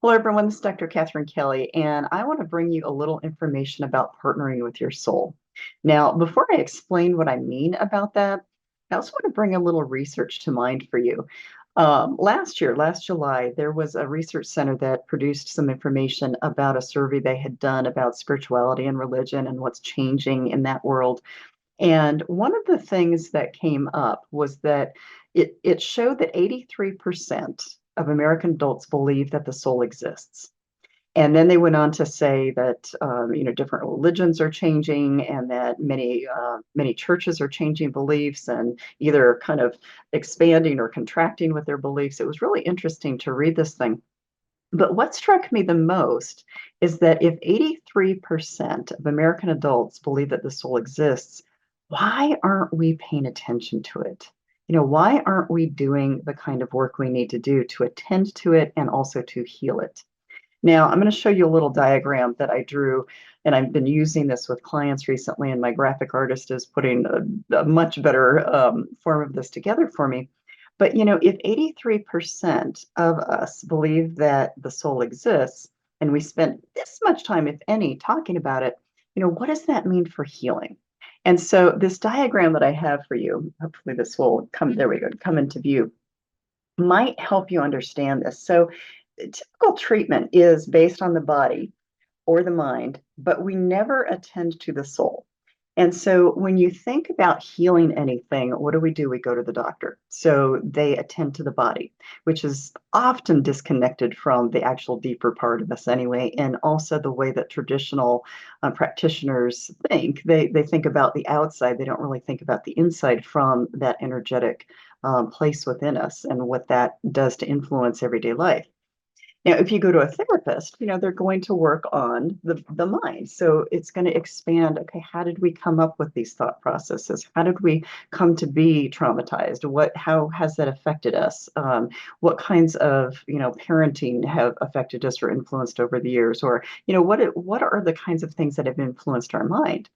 Hello, everyone. This is Dr. Catherine Kelly, and I want to bring you a little information about partnering with your soul. Now, before I explain what I mean about that, I also want to bring a little research to mind for you. Last July, there was a research center that produced some information about a survey they had done about spirituality and religion and what's changing in that world. And one of the things that came up was that it showed that 83% of American adults believe that the soul exists. And then they went on to say that different religions are changing, and that many churches are changing beliefs and either kind of expanding or contracting with their beliefs. It was really interesting to read this thing. But what struck me the most is that if 83% of American adults believe that the soul exists, why aren't we paying attention to it? Why aren't we doing the kind of work we need to do to attend to it and also to heal it? Now, I'm going to show you a little diagram that I drew, and I've been using this with clients recently, and my graphic artist is putting a much better form of this together for me. But, if 83% of us believe that the soul exists, and we spent this much time, if any, talking about it, what does that mean for healing? And so this diagram that I have for you, hopefully this will come, there we go, come into view, might help you understand this. So typical treatment is based on the body or the mind, but we never attend to the soul. And so when you think about healing anything, what do? We go to the doctor. So they attend to the body, which is often disconnected from the actual deeper part of us anyway, and also the way that traditional practitioners think. They think about the outside. They don't really think about the inside from that energetic place within us and what that does to influence everyday life. Now, if you go to a therapist, they're going to work on the mind. So it's going to expand, okay, how did we come up with these thought processes? How did we come to be traumatized? How has that affected us? What kinds of, parenting have affected us or influenced over the years? Or, what are the kinds of things that have influenced our mind?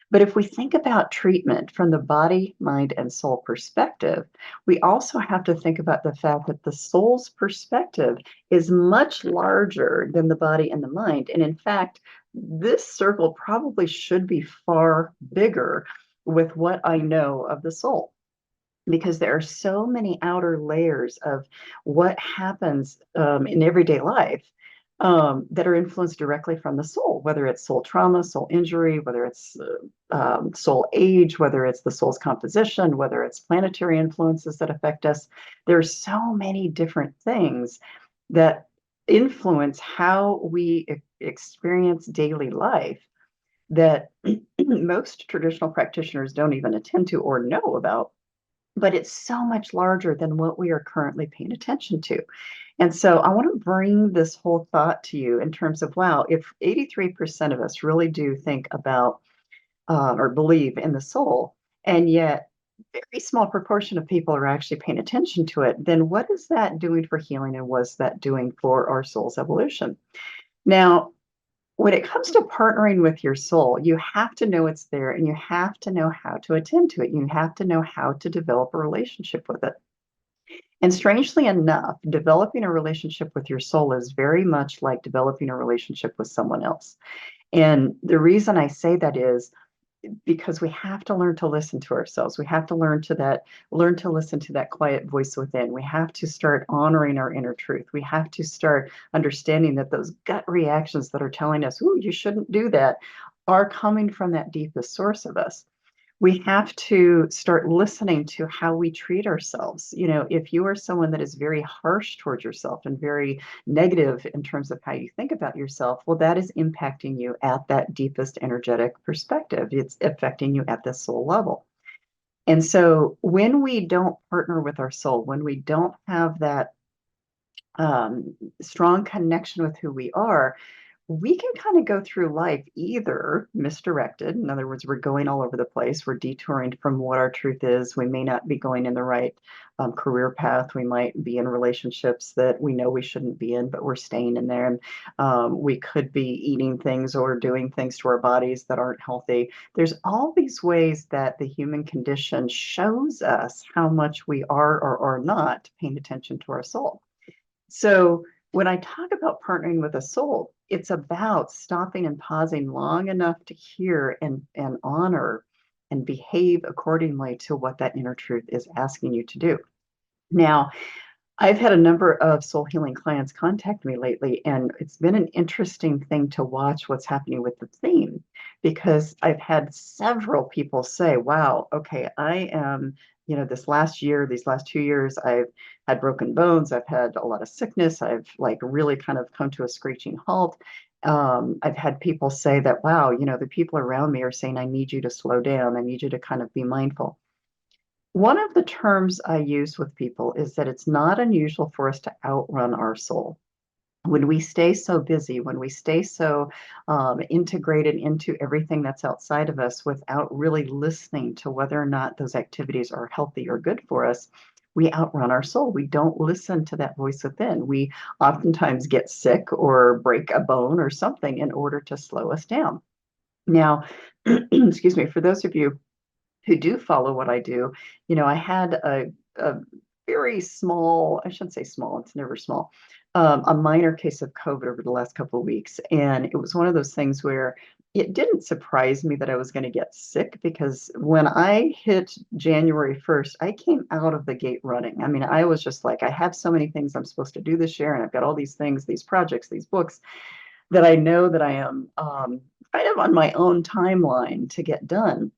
But if we think about treatment from the body, mind, and soul perspective, we also have to think about the fact that the soul's perspective is much larger than the body and the mind. And in fact, this circle probably should be far bigger with what I know of the soul, because there are so many outer layers of what happens in everyday life that are influenced directly from the soul, whether it's soul trauma, soul injury, whether it's soul age, whether it's the soul's composition, whether it's planetary influences that affect us. There's so many different things that influence how we experience daily life that most traditional practitioners don't even attend to or know about, but it's so much larger than what we are currently paying attention to. And so I want to bring this whole thought to you in terms of, wow, if 83% of us really do think about or believe in the soul, and yet a very small proportion of people are actually paying attention to it, then what is that doing for healing, and what's that doing for our soul's evolution? Now, when it comes to partnering with your soul, you have to know it's there, and you have to know how to attend to it. You have to know how to develop a relationship with it. And strangely enough, developing a relationship with your soul is very much like developing a relationship with someone else. And the reason I say that is because we have to learn to listen to ourselves. We have to learn to listen to that quiet voice within. We have to start honoring our inner truth. We have to start understanding that those gut reactions that are telling us, "Ooh, you shouldn't do that," are coming from that deepest source of us. We have to start listening to how we treat ourselves. If you are someone that is very harsh towards yourself and very negative in terms of how you think about yourself, well, that is impacting you at that deepest energetic perspective. It's affecting you at the soul level. And so when we don't partner with our soul, when we don't have that strong connection with who we are, we can kind of go through life either misdirected. In other words, we're going all over the place. We're detouring from what our truth is. We may not be going in the right career path. We might be in relationships that we know we shouldn't be in, but we're staying in there. And we could be eating things or doing things to our bodies that aren't healthy. There's all these ways that the human condition shows us how much we are or are not paying attention to our soul. So When I talk about partnering with a soul, it's about stopping and pausing long enough to hear and honor and behave accordingly to what that inner truth is asking you to do. Now, I've had a number of soul healing clients contact me lately, and it's been an interesting thing to watch what's happening with the theme because I've had several people say, wow, okay, I am, this last year, these last 2 years, I've had broken bones, I've had a lot of sickness, I've like really kind of come to a screeching halt. I've had people say that, wow, the people around me are saying, I need you to slow down, I need you to kind of be mindful. One of the terms I use with people is that it's not unusual for us to outrun our soul. When we stay so busy, when we stay so integrated into everything that's outside of us without really listening to whether or not those activities are healthy or good for us, we outrun our soul. We don't listen to that voice within. We oftentimes get sick or break a bone or something in order to slow us down. Now, excuse me, for those of you who do follow what I do, I had a very small, I shouldn't say small, it's never small, a minor case of COVID over the last couple of weeks. And it was one of those things where it didn't surprise me that I was going to get sick because when I hit January 1st, I came out of the gate running. I mean, I was just like, I have so many things I'm supposed to do this year, and I've got all these things, these projects, these books that I know that I am kind of on my own timeline to get done.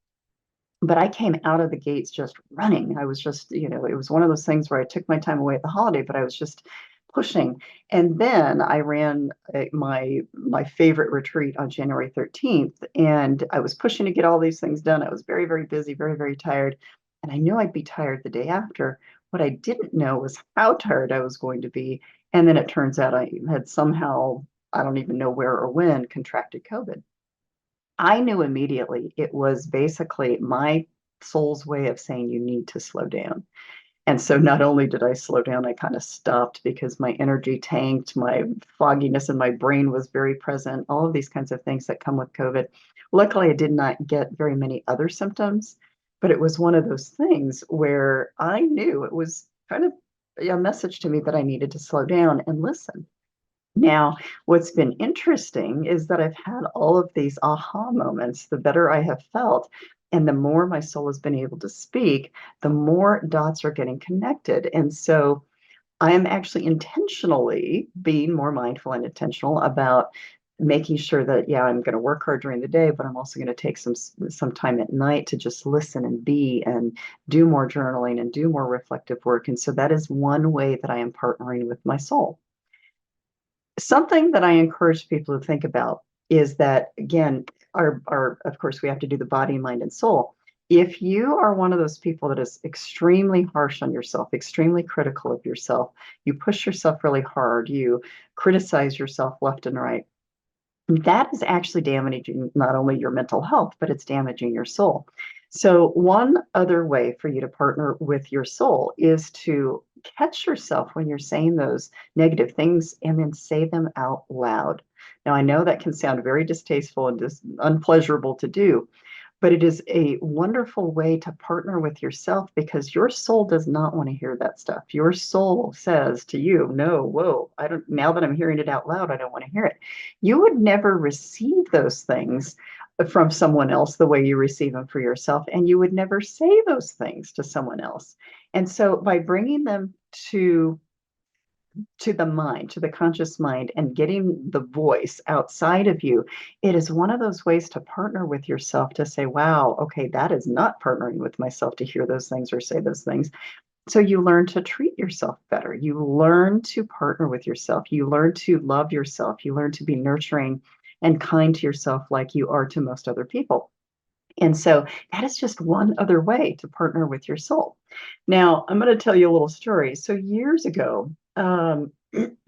But I came out of the gates just running. I was just, it was one of those things where I took my time away at the holiday, but I was just pushing. And then I ran my favorite retreat on January 13th, and I was pushing to get all these things done. I was very, very busy, very, very tired, and I knew I'd be tired the day after. What I didn't know was how tired I was going to be. And then it turns out I had somehow, I don't even know where or when, contracted COVID. I knew immediately it was basically my soul's way of saying you need to slow down. And so not only did I slow down, I kind of stopped because my energy tanked, my fogginess in my brain was very present, all of these kinds of things that come with COVID. Luckily, I did not get very many other symptoms, but it was one of those things where I knew it was kind of a message to me that I needed to slow down and listen. Now, what's been interesting is that I've had all of these aha moments. The better I have felt, and the more my soul has been able to speak, the more dots are getting connected. And so I am actually intentionally being more mindful and intentional about making sure that, yeah, I'm going to work hard during the day, but I'm also going to take some time at night to just listen and be and do more journaling and do more reflective work. And so that is one way that I am partnering with my soul. Something that I encourage people to think about is that, again, our of course, we have to do the body, mind, and soul. If you are one of those people that is extremely harsh on yourself, extremely critical of yourself, you push yourself really hard, you criticize yourself left and right, that is actually damaging not only your mental health, but it's damaging your soul. So, one other way for you to partner with your soul is to catch yourself when you're saying those negative things and then say them out loud. Now, I know that can sound very distasteful and just unpleasurable to do, but it is a wonderful way to partner with yourself because your soul does not want to hear that stuff. Your soul says to you, no, whoa, I don't, now that I'm hearing it out loud, I don't want to hear it. You would never receive those things from someone else the way you receive them for yourself, and you would never say those things to someone else. And so by bringing them to the mind, to the conscious mind, and getting the voice outside of you, it is one of those ways to partner with yourself to say, wow, okay, that is not partnering with myself to hear those things or say those things. So you learn to treat yourself better. You learn to partner with yourself. You learn to love yourself. You learn to be nurturing and kind to yourself like you are to most other people. And so that is just one other way to partner with your soul. Now, I'm going to tell you a little story. So years ago,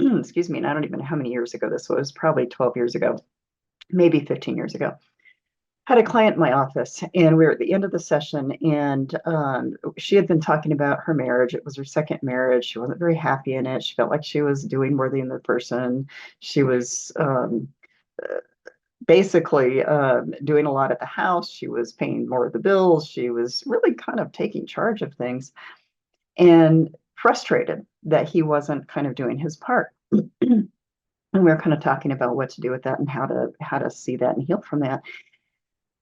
excuse me, and I don't even know how many years ago this was, probably 12 years ago, maybe 15 years ago. Had a client in my office, and we were at the end of the session, and she had been talking about her marriage. It was her second marriage. She wasn't very happy in it. She felt like she was doing more than the other person. She was basically doing a lot at the house. She was paying more of the bills. She was really kind of taking charge of things and frustrated that he wasn't kind of doing his part. And we were kind of talking about what to do with that and how to see that and heal from that.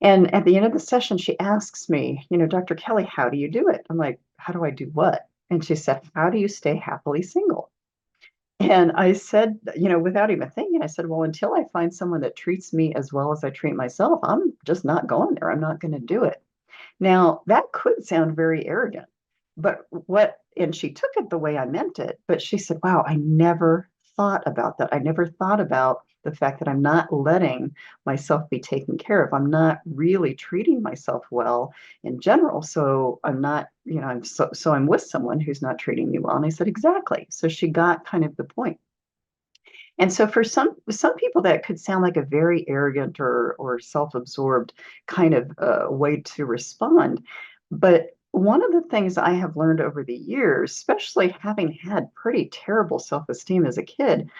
And at the end of the session, she asks me, Dr. Kelly, how do you do it? I'm like, how do I do what? And she said, how do you stay happily single? And I said, without even thinking, I said, well, until I find someone that treats me as well as I treat myself, I'm just not going there. I'm not going to do it. Now, that could sound very arrogant, but and she took it the way I meant it, but she said, wow, I never thought about that. I never thought about the fact that I'm not letting myself be taken care of. I'm not really treating myself well in general. So I'm not, so I'm with someone who's not treating me well. And I said, exactly. So she got kind of the point. And so for some people that could sound like a very arrogant or self-absorbed kind of way to respond. But one of the things I have learned over the years, especially having had pretty terrible self-esteem as a kid,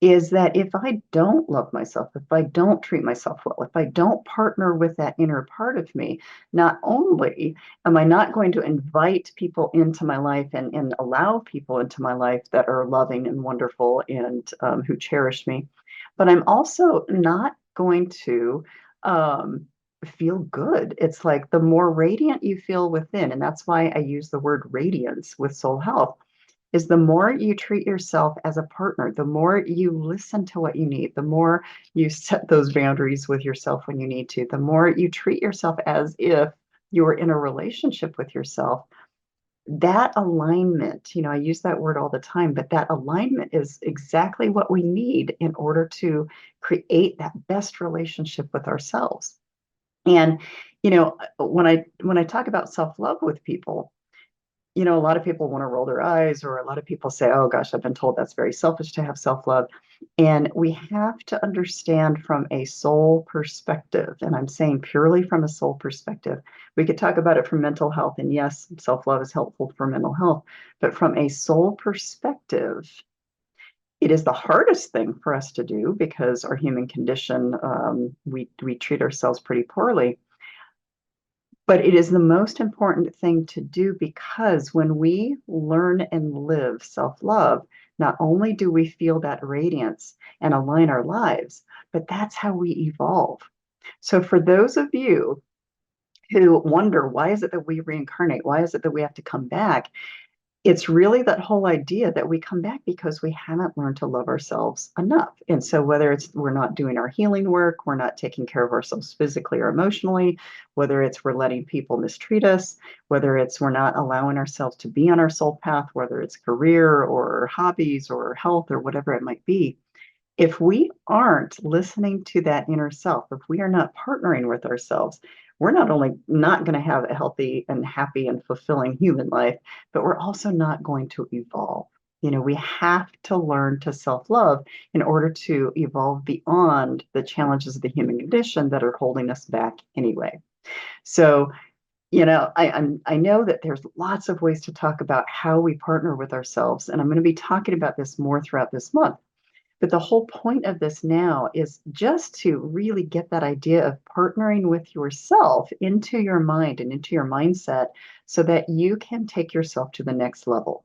is that if I don't love myself, if I don't treat myself well, if I don't partner with that inner part of me, not only am I not going to invite people into my life and allow people into my life that are loving and wonderful and who cherish me, but I'm also not going to um, feel good. It's like the more radiant you feel within, and that's why I use the word radiance with soul health is the more you treat yourself as a partner, the more you listen to what you need, the more you set those boundaries with yourself when you need to, the more you treat yourself as if you were in a relationship with yourself. That alignment, I use that word all the time, but that alignment is exactly what we need in order to create that best relationship with ourselves. And, when I talk about self-love with people, a lot of people want to roll their eyes, or a lot of people say, oh gosh, I've been told that's very selfish to have self love. And we have to understand from a soul perspective, and I'm saying purely from a soul perspective. We could talk about it from mental health, and yes, self love is helpful for mental health, but from a soul perspective, it is the hardest thing for us to do because our human condition, we treat ourselves pretty poorly. But it is the most important thing to do because when we learn and live self love, not only do we feel that radiance and align our lives, but that's how we evolve. So, for those of you who wonder, why is it that we reincarnate? Why is it that we have to come back? It's really that whole idea that we come back because we haven't learned to love ourselves enough. And so, whether it's we're not doing our healing work, we're not taking care of ourselves physically or emotionally, whether it's we're letting people mistreat us, whether it's we're not allowing ourselves to be on our soul path, whether it's career or hobbies or health or whatever it might be, if we aren't listening to that inner self, if we are not partnering with ourselves, we're not only not going to have a healthy and happy and fulfilling human life, but we're also not going to evolve. We have to learn to self love in order to evolve beyond the challenges of the human condition that are holding us back anyway. So, I know that there's lots of ways to talk about how we partner with ourselves, and I'm going to be talking about this more throughout this month. But the whole point of this now is just to really get that idea of partnering with yourself into your mind and into your mindset so that you can take yourself to the next level.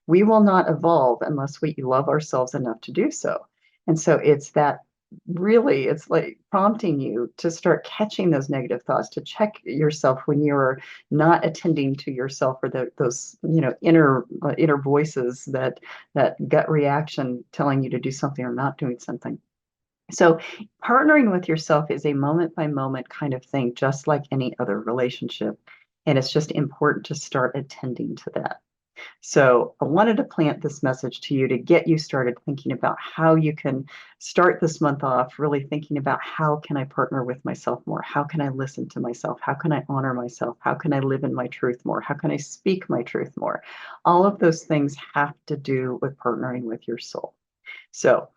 We will not evolve unless we love ourselves enough to do so. And so it's like prompting you to start catching those negative thoughts, to check yourself when you're not attending to yourself, or those inner voices, that gut reaction telling you to do something or not doing something. So partnering with yourself is a moment by moment kind of thing, just like any other relationship. And it's just important to start attending to that. So I wanted to plant this message to you to get you started thinking about how you can start this month off really thinking about, how can I partner with myself more? How can I listen to myself? How can I honor myself? How can I live in my truth more? How can I speak my truth more? All of those things have to do with partnering with your soul. So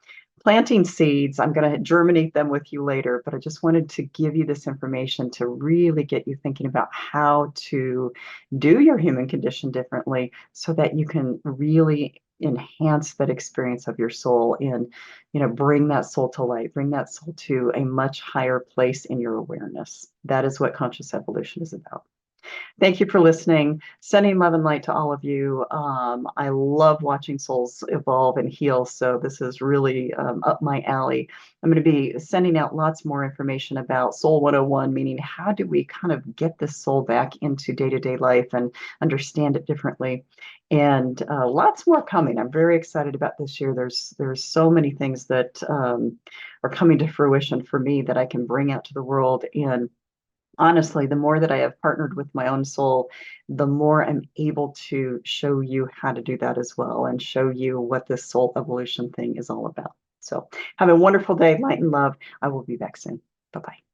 planting seeds, I'm going to germinate them with you later, but I just wanted to give you this information to really get you thinking about how to do your human condition differently so that you can really enhance that experience of your soul and, bring that soul to light, bring that soul to a much higher place in your awareness. That is what conscious evolution is about. Thank you for listening. Sending love and light to all of you. I love watching souls evolve and heal, so this is really up my alley. I'm going to be sending out lots more information about Soul 101, meaning how do we kind of get this soul back into day-to-day life and understand it differently. And lots more coming. I'm very excited about this year. There's so many things that are coming to fruition for me that I can bring out to the world. And honestly, the more that I have partnered with my own soul, the more I'm able to show you how to do that as well and show you what this soul evolution thing is all about. So have a wonderful day, light and love. I will be back soon. Bye-bye.